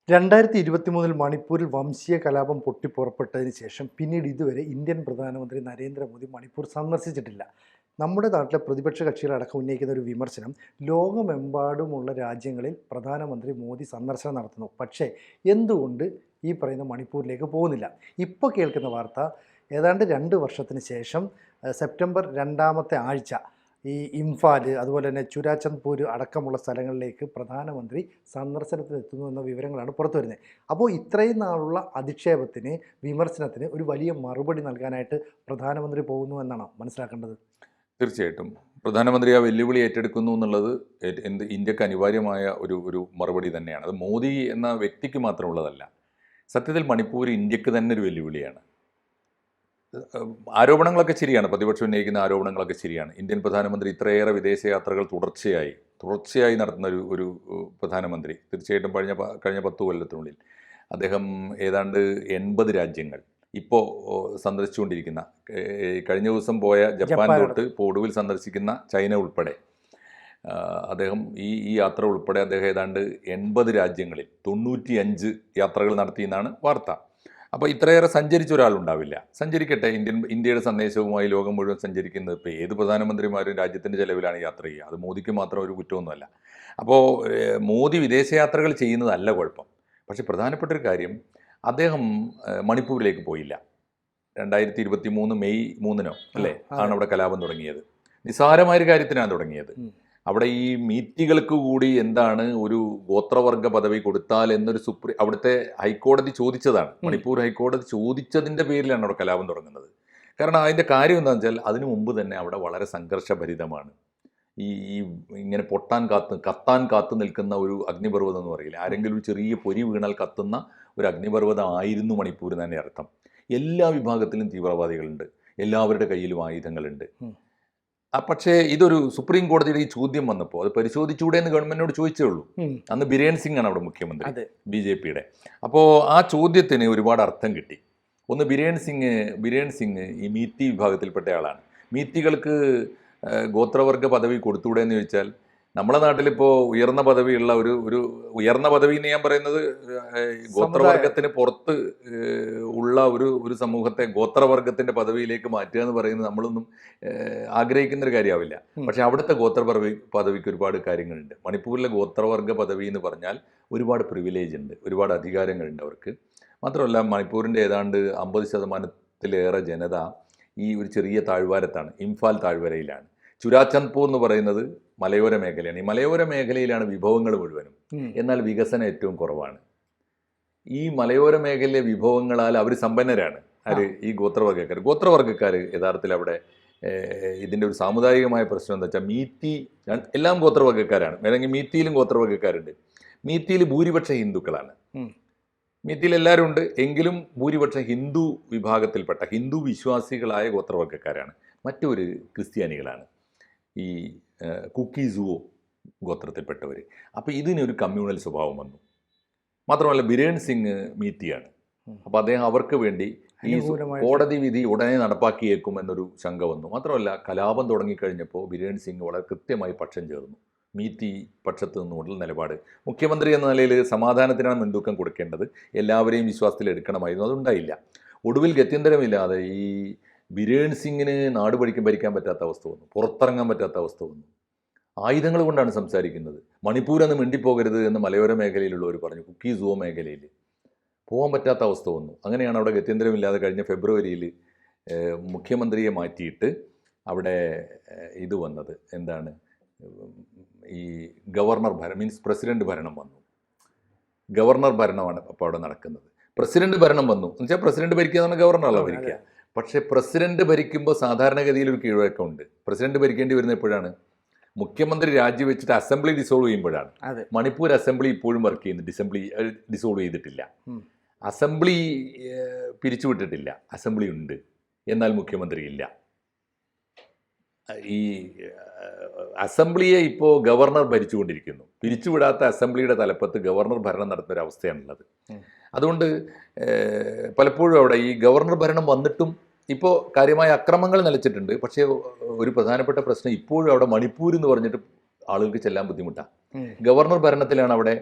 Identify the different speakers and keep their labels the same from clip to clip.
Speaker 1: 2023 മണിപ്പൂരിൽ വംശീയ കലാപം പൊട്ടിപ്പുറപ്പെട്ടതിന് ശേഷം പിന്നീട് ഇതുവരെ ഇന്ത്യൻ പ്രധാനമന്ത്രി നരേന്ദ്രമോദി മണിപ്പൂർ സന്ദർശിച്ചിട്ടില്ല. നമ്മുടെ നാട്ടിലെ പ്രതിപക്ഷ കക്ഷികളടക്കം ഉന്നയിക്കുന്ന ഒരു വിമർശനം, ലോകമെമ്പാടുമുള്ള രാജ്യങ്ങളിൽ പ്രധാനമന്ത്രി മോദി സന്ദർശനം നടത്തുന്നു, പക്ഷേ എന്തുകൊണ്ട് ഈ പറയുന്ന മണിപ്പൂരിലേക്ക് പോകുന്നില്ല? ഇപ്പോൾ കേൾക്കുന്ന വാർത്ത, ഏതാണ്ട് 2 വർഷത്തിന് ശേഷം സെപ്റ്റംബർ 2ാമത്തെ ആഴ്ച ഈ ഇംഫാൽ, അതുപോലെ തന്നെ ചുരാചന്ദ്പൂർ അടക്കമുള്ള സ്ഥലങ്ങളിലേക്ക് പ്രധാനമന്ത്രി സന്ദർശനത്തിനെത്തുന്നു എന്ന വിവരങ്ങളാണ് പുറത്തു വരുന്നത്. അപ്പോൾ ഇത്രയും നാളുള്ള അധിക്ഷേപത്തിന്, വിമർശനത്തിന് ഒരു വലിയ മറുപടി നൽകാനായിട്ട് പ്രധാനമന്ത്രി പോകുന്നു എന്നാണ് മനസ്സിലാക്കേണ്ടത്.
Speaker 2: തീർച്ചയായിട്ടും പ്രധാനമന്ത്രി ആ വെല്ലുവിളി ഏറ്റെടുക്കുന്നു എന്നുള്ളത് ഇന്ത്യക്ക് അനിവാര്യമായ ഒരു മറുപടി തന്നെയാണ്. അത് മോദി എന്ന വ്യക്തിക്ക് മാത്രമുള്ളതല്ല. സത്യത്തിൽ മണിപ്പൂർ ഇന്ത്യക്ക് തന്നെ ഒരു വെല്ലുവിളിയാണ്. ആരോപണങ്ങളൊക്കെ ശരിയാണ്, പ്രതിപക്ഷം ഉന്നയിക്കുന്ന ആരോപണങ്ങളൊക്കെ ശരിയാണ്. ഇന്ത്യൻ പ്രധാനമന്ത്രി ഇത്രയേറെ വിദേശയാത്രകൾ തുടർച്ചയായി നടത്തുന്ന ഒരു പ്രധാനമന്ത്രി. തീർച്ചയായിട്ടും കഴിഞ്ഞ 10 കൊല്ലത്തിനുള്ളിൽ അദ്ദേഹം ഏതാണ്ട് 80 രാജ്യങ്ങൾ ഇപ്പോൾ സന്ദർശിച്ചുകൊണ്ടിരിക്കുന്ന, കഴിഞ്ഞ ദിവസം പോയ ജപ്പാൻ തൊട്ട് ഇപ്പോൾ ഒടുവിൽ സന്ദർശിക്കുന്ന ചൈന ഉൾപ്പെടെ അദ്ദേഹം ഈ യാത്ര ഉൾപ്പെടെ അദ്ദേഹം ഏതാണ്ട് 80 രാജ്യങ്ങളിൽ 95 യാത്രകൾ നടത്തിയെന്നാണ് വാർത്ത. അപ്പോൾ ഇത്രയേറെ സഞ്ചരിച്ച ഒരാളുണ്ടാവില്ല. സഞ്ചരിക്കട്ടെ, ഇന്ത്യയുടെ സന്ദേശവുമായി ലോകം മുഴുവൻ സഞ്ചരിക്കുന്നത് ഇപ്പോൾ ഏത് പ്രധാനമന്ത്രിമാരും രാജ്യത്തിൻ്റെ ചെലവിലാണ് യാത്ര ചെയ്യുക. അത് മോദിക്ക് മാത്രം ഒരു കുറ്റമൊന്നുമല്ല. അപ്പോൾ മോദി വിദേശയാത്രകൾ ചെയ്യുന്നതല്ല കുഴപ്പം. പക്ഷേ പ്രധാനപ്പെട്ട ഒരു കാര്യം, അദ്ദേഹം മണിപ്പൂരിലേക്ക് പോയില്ല. 2023 മെയ് 3 അല്ലേ ആണ് അവിടെ കലാപം തുടങ്ങിയത്. നിസ്സാരമായൊരു കാര്യത്തിനാണ് തുടങ്ങിയത്. അവിടെ ഈ മീറ്റികൾക്ക് കൂടി എന്താണ് ഒരു ഗോത്രവർഗ പദവി കൊടുത്താൽ എന്നൊരു അവിടുത്തെ ഹൈക്കോടതി ചോദിച്ചതാണ്. മണിപ്പൂർ ഹൈക്കോടതി ചോദിച്ചതിൻ്റെ പേരിലാണ് അവിടെ കലാപം തുടങ്ങുന്നത്. കാരണം അതിൻ്റെ കാര്യം എന്താണെന്ന് വെച്ചാൽ, അതിനു മുമ്പ് തന്നെ അവിടെ വളരെ സംഘർഷഭരിതമാണ്. ഈ ഇങ്ങനെ കത്താൻ കാത്തു നിൽക്കുന്ന ഒരു അഗ്നിപർവ്വതം എന്ന് പറയില്ല, ആരെങ്കിലും ഒരു ചെറിയ പൊരി വീണാൽ കത്തുന്ന ഒരു അഗ്നിപർവ്വതം ആയിരുന്നു മണിപ്പൂർ തന്നെ അർത്ഥം. എല്ലാ വിഭാഗത്തിലും തീവ്രവാദികളുണ്ട്, എല്ലാവരുടെ കയ്യിലും ആയുധങ്ങളുണ്ട്. പക്ഷേ ഇതൊരു സുപ്രീം കോടതിയുടെ ഈ ചോദ്യം വന്നപ്പോൾ അത് പരിശോധിച്ചുകൂടെ എന്ന് ഗവൺമെന്റിനോട് ചോദിച്ചേ ഉള്ളൂ. അന്ന് ബിരേൻ സിംഗ് ആണ് അവിടെ മുഖ്യമന്ത്രി, BJP-യുടെ. അപ്പോൾ ആ ചോദ്യത്തിന് ഒരുപാട് അർത്ഥം കിട്ടി. ഒന്ന്, ബിരേൻ സിംഗ് ഈ മീത്തി വിഭാഗത്തിൽപ്പെട്ട ആളാണ്. മീത്തികൾക്ക് ഗോത്രവർഗ പദവി കൊടുത്തുകൂടെ എന്ന് ചോദിച്ചാൽ, നമ്മുടെ നാട്ടിലിപ്പോൾ ഉയർന്ന പദവിയുള്ള ഒരു ഉയർന്ന പദവി എന്ന് ഞാൻ പറയുന്നത്, ഗോത്രവർഗത്തിന് പുറത്ത് ഉള്ള ഒരു സമൂഹത്തെ ഗോത്രവർഗത്തിന്റെ പദവിയിലേക്ക് മാറ്റുക എന്ന് പറയുന്നത് നമ്മളൊന്നും ആഗ്രഹിക്കുന്ന ഒരു കാര്യമാവില്ല. പക്ഷെ അവിടുത്തെ പദവിക്ക് ഒരുപാട് കാര്യങ്ങളുണ്ട്. മണിപ്പൂരിലെ ഗോത്രവർഗ പദവി എന്ന് പറഞ്ഞാൽ ഒരുപാട് പ്രിവിലേജ് ഉണ്ട്, ഒരുപാട് അധികാരങ്ങളുണ്ട് അവർക്ക്. മാത്രമല്ല മണിപ്പൂരിൻ്റെ ഏതാണ്ട് 50% ജനത ഈ ഒരു ചെറിയ താഴ്വാരത്താണ്, ഇംഫാൽ താഴ്വരയിലാണ്. ചുരാചന്ദ്പൂർ എന്ന് പറയുന്നത് മലയോര മേഖലയാണ്. ഈ മലയോര മേഖലയിലാണ് വിഭവങ്ങൾ മുഴുവനും. എന്നാൽ വികസനം ഏറ്റവും കുറവാണ്. ഈ മലയോര മേഖലയിലെ വിഭവങ്ങളാൽ അവർ സമ്പന്നരാണ്. ഈ ഗോത്രവർഗ്ഗക്കാർ യഥാർത്ഥത്തിൽ അവിടെ ഇതിൻ്റെ ഒരു സാമുദായികമായ പ്രശ്നം എന്താ വെച്ചാൽ, മീത്തി എല്ലാം ഗോത്രവർഗ്ഗക്കാരാണ്. വേണമെങ്കിൽ മീത്തിയിലും ഗോത്രവർഗ്ഗക്കാരുണ്ട്. മീത്തിയിൽ ഭൂരിപക്ഷം ഹിന്ദുക്കളാണ്. മീത്തിയിൽ എല്ലാവരും ഉണ്ട്, എങ്കിലും ഭൂരിപക്ഷം ഹിന്ദു വിഭാഗത്തിൽപ്പെട്ട ഹിന്ദു വിശ്വാസികളായ ഗോത്രവർഗ്ഗക്കാരാണ്. മറ്റൊരു ക്രിസ്ത്യാനികളാണ്, ഈ കുക്കീസുവോ ഗോത്രത്തിൽപ്പെട്ടവർ. അപ്പോൾ ഇതിനൊരു കമ്മ്യൂണൽ സ്വഭാവം വന്നു. മാത്രമല്ല ബിരേൻ സിംഗ് മീത്തിയാണ്. അപ്പോൾ അദ്ദേഹം അവർക്ക് വേണ്ടി ഈ കോടതി വിധി ഉടനെ നടപ്പാക്കിയേക്കും എന്നൊരു ശങ്ക വന്നു. മാത്രമല്ല കലാപം തുടങ്ങിക്കഴിഞ്ഞപ്പോൾ ബിരേൻ സിംഗ് വളരെ കൃത്യമായി പക്ഷം ചേർന്നു. മീത്തി പക്ഷത്ത് നിന്നുകൊണ്ടുള്ള നിലപാട്, മുഖ്യമന്ത്രി എന്ന നിലയിൽ സമാധാനത്തിനാണ് മുൻതൂക്കം കൊടുക്കേണ്ടത്, എല്ലാവരെയും വിശ്വാസത്തിൽ എടുക്കണമായിരുന്നു. അതുണ്ടായില്ല. ഒടുവിൽ ഗത്യന്തരമില്ലാതെ ഈ ബിരേൻ സിംഗിന് നാട് ഭരിക്കാൻ പറ്റാത്ത അവസ്ഥ വന്നു, പുറത്തിറങ്ങാൻ പറ്റാത്ത അവസ്ഥ വന്നു. ആയുധങ്ങൾ കൊണ്ടാണ് സംസാരിക്കുന്നത്. മണിപ്പൂരെന്ന് മിണ്ടിപ്പോകരുത് എന്ന് മലയോര മേഖലയിലുള്ളവർ പറഞ്ഞു. കുക്കീസുവോ മേഖലയിൽ പോകാൻ പറ്റാത്ത അവസ്ഥ വന്നു. അങ്ങനെയാണ് അവിടെ ഗത്യന്തരമില്ലാതെ കഴിഞ്ഞ ഫെബ്രുവരിയിൽ മുഖ്യമന്ത്രിയെ മാറ്റിയിട്ട് അവിടെ ഇത് വന്നത്. എന്താണ്, ഈ ഗവർണർ മീൻസ് പ്രസിഡന്റ് ഭരണം വന്നു. ഗവർണർ ഭരണമാണ് അപ്പോൾ അവിടെ നടക്കുന്നത്. പ്രസിഡന്റ് ഭരണം വന്നു എന്ന് വെച്ചാൽ പ്രസിഡന്റ് ഭരിക്കുക എന്നാണ്, ഗവർണറല്ല ഭരിക്കുക. പക്ഷേ പ്രസിഡന്റ് ഭരിക്കുമ്പോൾ സാധാരണഗതിയിൽ ഒരു കീഴ്വഴക്കമുണ്ട്. പ്രസിഡന്റ് ഭരിക്കേണ്ടി വരുന്ന എപ്പോഴാണ്? മുഖ്യമന്ത്രി രാജിവെച്ചിട്ട് അസംബ്ലി ഡിസോൾവ് ചെയ്യുമ്പോഴാണ്. മണിപ്പൂർ അസംബ്ലി ഇപ്പോഴും വർക്ക് ചെയ്യുന്നുണ്ട്. ഡിസോൾവ് ചെയ്തിട്ടില്ല, അസംബ്ലി പിരിച്ചുവിട്ടിട്ടില്ല. അസംബ്ലി ഉണ്ട്, എന്നാൽ മുഖ്യമന്ത്രി ഇല്ല. ഈ അസംബ്ലിയെ ഇപ്പോൾ ഗവർണർ ഭരിച്ചുകൊണ്ടിരിക്കുന്നു. പിരിച്ചുവിടാത്ത അസംബ്ലിയുടെ തലപ്പത്ത് ഗവർണർ ഭരണം നടത്തുന്ന ഒരു അവസ്ഥയാണുള്ളത്. അതുകൊണ്ട് പലപ്പോഴും അവിടെ ഈ ഗവർണർ ഭരണം വന്നിട്ടും ഇപ്പോൾ കാര്യമായ അക്രമങ്ങൾ നിലച്ചിട്ടുണ്ട്. പക്ഷേ ഒരു പ്രധാനപ്പെട്ട പ്രശ്നം ഇപ്പോഴും അവിടെ മണിപ്പൂർ എന്ന് പറഞ്ഞിട്ട് ആളുകൾക്ക് ചെല്ലാൻ ബുദ്ധിമുട്ടാണ്. ഗവർണർ ഭരണത്തിലാണ് അവിടെ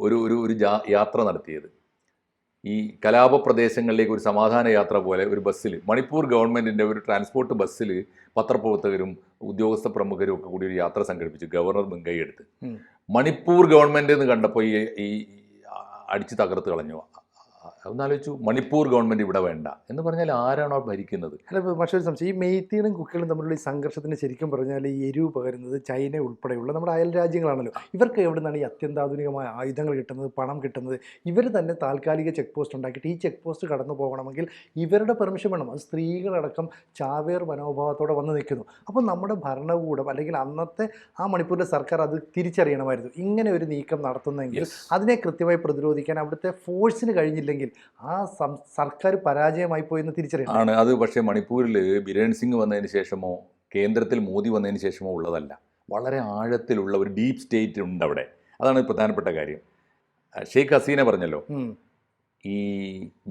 Speaker 2: ഒരു ഒരു ഒരു യാത്ര നടത്തിയത്. ഈ കലാപ പ്രദേശങ്ങളിലേക്ക് ഒരു സമാധാന യാത്ര പോലെ ഒരു ബസ്സിൽ, മണിപ്പൂർ ഗവൺമെൻറ്റിൻ്റെ ഒരു ട്രാൻസ്പോർട്ട് ബസ്സിൽ പത്രപ്രവർത്തകരും ഉദ്യോഗസ്ഥ പ്രമുഖരും ഒക്കെ കൂടി ഒരു യാത്ര സംഘടിപ്പിച്ചു, ഗവർണർ മുൻകൈ എടുത്ത്. മണിപ്പൂർ ഗവൺമെൻറ് എന്ന് കണ്ടപ്പോൾ ഈ അടിച്ച് തകർത്ത് കളഞ്ഞു. ഒന്നാലോചിച്ചു, മണിപ്പൂർ ഗവൺമെൻറ് ഇവിടെ വേണ്ട എന്ന് പറഞ്ഞാൽ ആരാണോ ഭരിക്കുന്നത്?
Speaker 1: അല്ല, മറ്റൊരു സംശയം, ഈ മെയ്ത്തികളും കുക്കികളും തമ്മിലുള്ള ഈ സംഘർഷത്തിന് ശരിക്കും പറഞ്ഞാൽ ഈ എരിവ് പകരുന്നത് ചൈന ഉൾപ്പെടെയുള്ള നമ്മുടെ അയൽ രാജ്യങ്ങളാണല്ലോ. ഇവർക്ക് എവിടെ നിന്നാണ് ഈ അത്യന്താധുനികമായ ആയുധങ്ങൾ കിട്ടുന്നത്, പണം കിട്ടുന്നത്? ഇവർ തന്നെ താൽക്കാലിക ചെക്ക് പോസ്റ്റ് ഉണ്ടാക്കിയിട്ട് ഈ ചെക്ക് പോസ്റ്റ് കടന്നു പോകണമെങ്കിൽ ഇവരുടെ പെർമിഷൻ വേണം. അത് സ്ത്രീകളടക്കം ചാവേർ മനോഭാവത്തോടെ വന്ന് നിൽക്കുന്നു. അപ്പോൾ നമ്മുടെ ഭരണകൂടം അല്ലെങ്കിൽ അന്നത്തെ ആ മണിപ്പൂരിലെ സർക്കാർ അത് തിരിച്ചറിയണമായിരുന്നു. ഇങ്ങനെ ഒരു നീക്കം നടത്തുന്നെങ്കിൽ അതിനെ കൃത്യമായി പ്രതിരോധിക്കാൻ അവിടുത്തെ ഫോഴ്സിന് കഴിഞ്ഞില്ലെങ്കിൽ ആ സർക്കാർ പരാജയമായി പോയെന്ന് തിരിച്ചറിയണം
Speaker 2: ആണ് അത്. പക്ഷേ മണിപ്പൂരിൽ ബിരേൻ സിംഗ് വന്നതിന് ശേഷമോ കേന്ദ്രത്തിൽ മോദി വന്നതിന് ശേഷമോ ഉള്ളതല്ല. വളരെ ആഴത്തിലുള്ള ഒരു ഡീപ്പ് സ്റ്റേറ്റ് ഉണ്ട് അവിടെ. അതാണ് പ്രധാനപ്പെട്ട കാര്യം. ഷെയ്ഖ് ഹസീന പറഞ്ഞല്ലോ, ഈ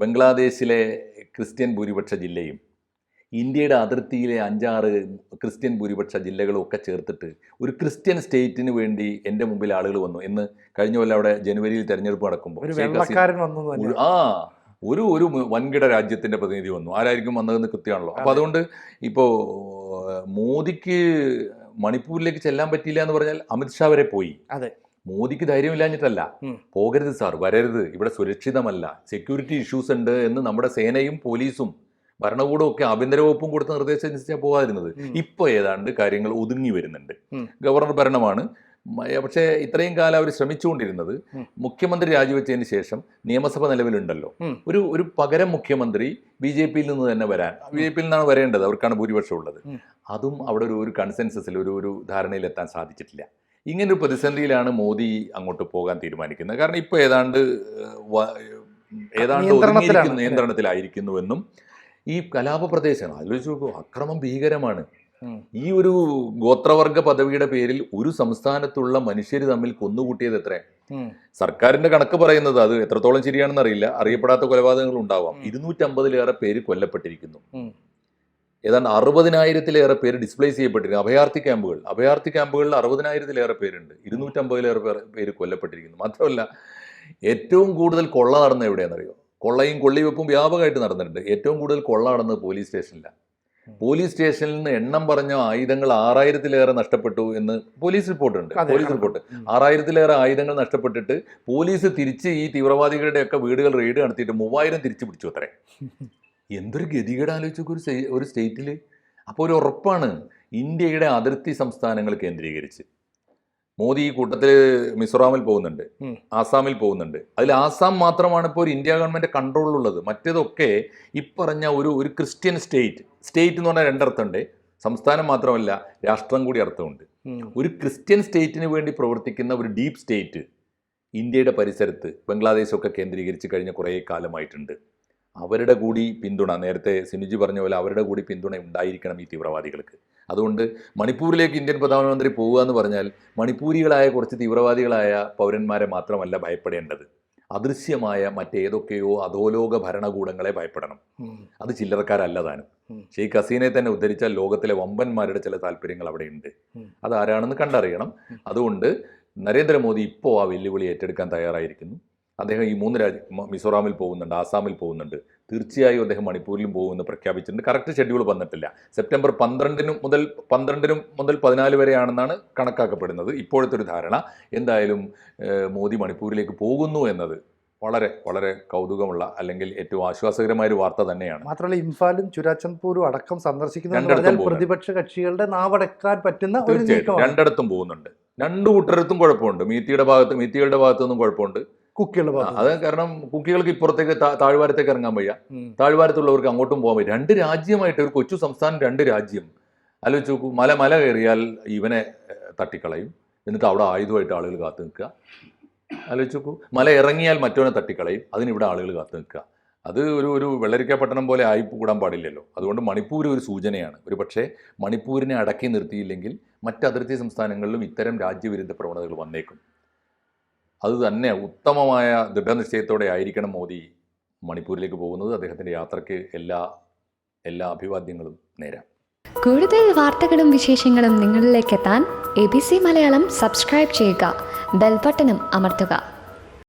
Speaker 2: ബംഗ്ലാദേശിലെ ക്രിസ്ത്യൻ ഭൂരിപക്ഷ ജില്ലയും ഇന്ത്യയുടെ അതിർത്തിയിലെ 5-6 ക്രിസ്ത്യൻ ഭൂരിപക്ഷ ജില്ലകളും ഒക്കെ ചേർത്തിട്ട് ഒരു ക്രിസ്ത്യൻ സ്റ്റേറ്റിന് വേണ്ടി എൻ്റെ മുമ്പിൽ ആളുകൾ വന്നു എന്ന് കഴിഞ്ഞ കൊല്ലം അവിടെ ജനുവരിയിൽ തെരഞ്ഞെടുപ്പ് നടക്കുമ്പോൾ ഒരു വൻകിട രാജ്യത്തിൻ്റെ പ്രതിനിധി വന്നു. ആരായിരിക്കും വന്നതെന്ന് കൃത്യമാണല്ലോ. അപ്പോൾ അതുകൊണ്ട് ഇപ്പോൾ മോദിക്ക് മണിപ്പൂരിലേക്ക് ചെല്ലാൻ പറ്റിയില്ല എന്ന് പറഞ്ഞാൽ അമിത്ഷാ വരെ പോയി.
Speaker 1: അതെ,
Speaker 2: മോദിക്ക് ധൈര്യമില്ലാഞ്ഞിട്ടല്ല, പോകരുത് സാർ, വരരുത്, ഇവിടെ സുരക്ഷിതമല്ല, സെക്യൂരിറ്റി ഇഷ്യൂസ് ഉണ്ട് എന്ന് നമ്മുടെ സേനയും പോലീസും ഭരണകൂടവും ഒക്കെ ആഭ്യന്തര വകുപ്പും കൊടുത്ത നിർദ്ദേശം അനുസരിച്ചാണ് പോകാതിരുന്നത്. ഇപ്പോൾ ഏതാണ്ട് കാര്യങ്ങൾ ഒതുങ്ങി വരുന്നുണ്ട്. ഗവർണർ ഭരണമാണ്. പക്ഷേ ഇത്രയും കാലം അവർ ശ്രമിച്ചുകൊണ്ടിരുന്നത്, മുഖ്യമന്ത്രി രാജിവെച്ചതിന് ശേഷം നിയമസഭ നിലവിലുണ്ടല്ലോ, ഒരു പകരം മുഖ്യമന്ത്രി BJP-യിൽ നിന്ന് തന്നെ വരാൻ, BJP-യിൽ നിന്നാണ് വരേണ്ടത്, അവർക്കാണ് ഭൂരിപക്ഷം ഉള്ളത്. അതും അവിടെ ഒരു കൺസെൻസസിൽ ഒരു ധാരണയിലെത്താൻ സാധിച്ചിട്ടില്ല. ഇങ്ങനൊരു പ്രതിസന്ധിയിലാണ് മോദി അങ്ങോട്ട് പോകാൻ തീരുമാനിക്കുന്നത്. കാരണം ഇപ്പോൾ ഏതാണ്ട് നിയന്ത്രണത്തിലായിരിക്കുന്നുവെന്നും ഈ കലാപ പ്രദേശം ആലോചിച്ച് നോക്കൂ, അക്രമം ഭീകരമാണ്. ഈ ഒരു ഗോത്രവർഗ പദവിയുടെ പേരിൽ ഒരു സംസ്ഥാനത്തുള്ള മനുഷ്യർ തമ്മിൽ കൊന്നുകൂട്ടിയത് എത്ര? സർക്കാരിന്റെ കണക്ക് പറയുന്നത്, അത് എത്രത്തോളം ശരിയാണെന്ന് അറിയില്ല, അറിയപ്പെടാത്ത കൊലപാതകങ്ങൾ ഉണ്ടാവാം. 250-ലേറെ പേര് കൊല്ലപ്പെട്ടിരിക്കുന്നു. ഏതാണ്ട് 60,000-ലേറെ പേര് ഡിസ്പ്ലേസ് ചെയ്യപ്പെട്ടിരിക്കുന്നു. അഭയാർത്ഥി ക്യാമ്പുകളിൽ 60,000-ലേറെ പേരുണ്ട്. 250-ലേറെ പേര് കൊല്ലപ്പെട്ടിരിക്കുന്നു. മാത്രമല്ല, ഏറ്റവും കൂടുതൽ കൊള്ള നടന്ന എവിടെയാണെന്നറിയോ? കൊള്ളയും കൊള്ളിവെപ്പും വ്യാപകമായിട്ട് നടന്നിട്ടുണ്ട്. ഏറ്റവും കൂടുതൽ കൊള്ള നടന്നത് പോലീസ് സ്റ്റേഷനിലാണ്. പോലീസ് സ്റ്റേഷനിൽ നിന്ന് എണ്ണം പറഞ്ഞ ആയുധങ്ങൾ 6,000-ലേറെ നഷ്ടപ്പെട്ടു എന്ന് പോലീസ് റിപ്പോർട്ടുണ്ട്. 6,000-ലേറെ ആയുധങ്ങൾ നഷ്ടപ്പെട്ടിട്ട് പോലീസ് തിരിച്ച് ഈ തീവ്രവാദികളുടെയൊക്കെ വീടുകൾ റെയ്ഡ് നടത്തിയിട്ട് 3,000 തിരിച്ചു പിടിച്ചു അത്രേ. എന്തൊരു ഗതികേട് ആലോചിച്ചു ഒരു സ്റ്റേറ്റിൽ. അപ്പോൾ ഒരു ഉറപ്പാണ്, ഇന്ത്യയുടെ അതിർത്തി സംസ്ഥാനങ്ങൾ കേന്ദ്രീകരിച്ച് മോദി ഈ കൂട്ടത്തിൽ മിസോറാമിൽ പോകുന്നുണ്ട്, ആസാമിൽ പോകുന്നുണ്ട്. അതിൽ ആസാം മാത്രമാണ് ഇപ്പോൾ ഒരു ഇന്ത്യ ഗവൺമെൻറ് കൺട്രോളിലുള്ളത്. മറ്റേതൊക്കെ ഇപ്പറഞ്ഞ ഒരു ക്രിസ്ത്യൻ സ്റ്റേറ്റ് എന്ന് പറഞ്ഞാൽ രണ്ടർത്ഥമുണ്ട്. സംസ്ഥാനം മാത്രമല്ല, രാഷ്ട്രം കൂടി അർത്ഥമുണ്ട്. ഒരു ക്രിസ്ത്യൻ സ്റ്റേറ്റിന് വേണ്ടി പ്രവർത്തിക്കുന്ന ഒരു ഡീപ്പ് സ്റ്റേറ്റ് ഇന്ത്യയുടെ പരിസരത്ത് ബംഗ്ലാദേശൊക്കെ കേന്ദ്രീകരിച്ച് കഴിഞ്ഞ കുറേ കാലമായിട്ടുണ്ട്. അവരുടെ കൂടി പിന്തുണ, നേരത്തെ സിനുജി പറഞ്ഞ പോലെ അവരുടെ കൂടി പിന്തുണ ഉണ്ടായിരിക്കണം ഈ തീവ്രവാദികൾക്ക്. അതുകൊണ്ട് മണിപ്പൂരിലേക്ക് ഇന്ത്യൻ പ്രധാനമന്ത്രി പോവുക എന്ന് പറഞ്ഞാൽ മണിപ്പൂരികളായ കുറച്ച് തീവ്രവാദികളായ പൗരന്മാരെ മാത്രമല്ല ഭയപ്പെടേണ്ടത്, അദൃശ്യമായ മറ്റേതൊക്കെയോ അധോലോക ഭരണകൂടങ്ങളെ ഭയപ്പെടണം. അത് ചില്ലറക്കാരല്ല താനും. ഷെയ്ഖ് ഹസീനെ തന്നെ ഉദ്ധരിച്ചാൽ ലോകത്തിലെ വമ്പന്മാരുടെ ചില താല്പര്യങ്ങൾ അവിടെ ഉണ്ട്. അതാരാണെന്ന് കണ്ടറിയണം. അതുകൊണ്ട് നരേന്ദ്രമോദി ഇപ്പോൾ ആ വെല്ലുവിളി ഏറ്റെടുക്കാൻ തയ്യാറായിരിക്കുന്നു. അദ്ദേഹം ഈ 3 മിസോറാമിൽ പോകുന്നുണ്ട്, ആസാമിൽ പോകുന്നുണ്ട്, തീർച്ചയായും അദ്ദേഹം മണിപ്പൂരിലും പോകുമെന്ന് പ്രഖ്യാപിച്ചിട്ടുണ്ട്. കറക്റ്റ് ഷെഡ്യൂൾ വന്നിട്ടില്ല. സെപ്റ്റംബർ 12 മുതൽ 14 വരെയാണെന്നാണ് കണക്കാക്കപ്പെടുന്നത് ഇപ്പോഴത്തെ ഒരു ധാരണ. എന്തായാലും മോദി മണിപ്പൂരിലേക്ക് പോകുന്നു എന്നത് വളരെ വളരെ കൗതുകമുള്ള, അല്ലെങ്കിൽ ഏറ്റവും ആശ്വാസകരമായ ഒരു വാർത്ത തന്നെയാണ്.
Speaker 1: മാത്രമല്ല, ഇംഫാലും ചുരാചന്ദ്പൂരും അടക്കം സന്ദർശിക്കുന്ന പ്രതിപക്ഷ കക്ഷികളുടെ നാവടക്കാൻ പറ്റുന്ന ഒരു നീക്കം.
Speaker 2: രണ്ടിടത്തും പോകുന്നുണ്ട്. രണ്ടു കൂട്ടരത്തും കുഴപ്പമുണ്ട്. മീത്തിയുടെ ഭാഗത്തുനിന്നും കുഴപ്പമുണ്ട്. അത് കാരണം കുക്കികൾക്ക് ഇപ്പുറത്തേക്ക് താഴ്വാരത്തേക്ക് ഇറങ്ങാൻ വയ്യ, താഴ്വാരത്തുള്ളവർക്ക് അങ്ങോട്ടും പോകാൻ വയ്യ. 2 രാജ്യമായിട്ട് ഒരു കൊച്ചു സംസ്ഥാനം, 2 രാജ്യം. ആലോചിച്ച് നോക്കൂ, മല കയറിയാൽ ഇവനെ തട്ടിക്കളയും, എന്നിട്ട് അവിടെ ആയുധമായിട്ട് ആളുകൾ കാത്തു നിൽക്കുക. ആലോചിച്ച് നോക്കൂ, മല ഇറങ്ങിയാൽ മറ്റവനെ തട്ടിക്കളയും, അതിനിവിടെ ആളുകൾ കാത്തു നിൽക്കുക. അത് ഒരു വെള്ളരിക്കപ്പട്ടണം പോലെ ആയി കൂടാൻ പാടില്ലല്ലോ. അതുകൊണ്ട് മണിപ്പൂർ ഒരു സൂചനയാണ്. ഒരു പക്ഷേ മണിപ്പൂരിനെ അടക്കി നിർത്തിയില്ലെങ്കിൽ മറ്റ് അതിർത്തി സംസ്ഥാനങ്ങളിലും ഇത്തരം രാജ്യവിരുദ്ധ പ്രവണതകൾ വന്നേക്കും. അത് തന്നെ ഉത്തമമായ ദൃഢനിശ്ചയത്തോടെ ആയിരിക്കണം മോദി മണിപ്പൂരിലേക്ക് പോകുന്നത്. അദ്ദേഹത്തിൻ്റെ യാത്രയ്ക്ക് എല്ലാ അഭിവാദ്യങ്ങളും നേരാം.
Speaker 3: കൂടുതൽ വാർത്തകളും വിശേഷങ്ങളും നിങ്ങളിലേക്ക് എത്താൻ ABC മലയാളം സബ്സ്ക്രൈബ് ചെയ്യുക. ബെൽബട്ടനും അമർത്തുക.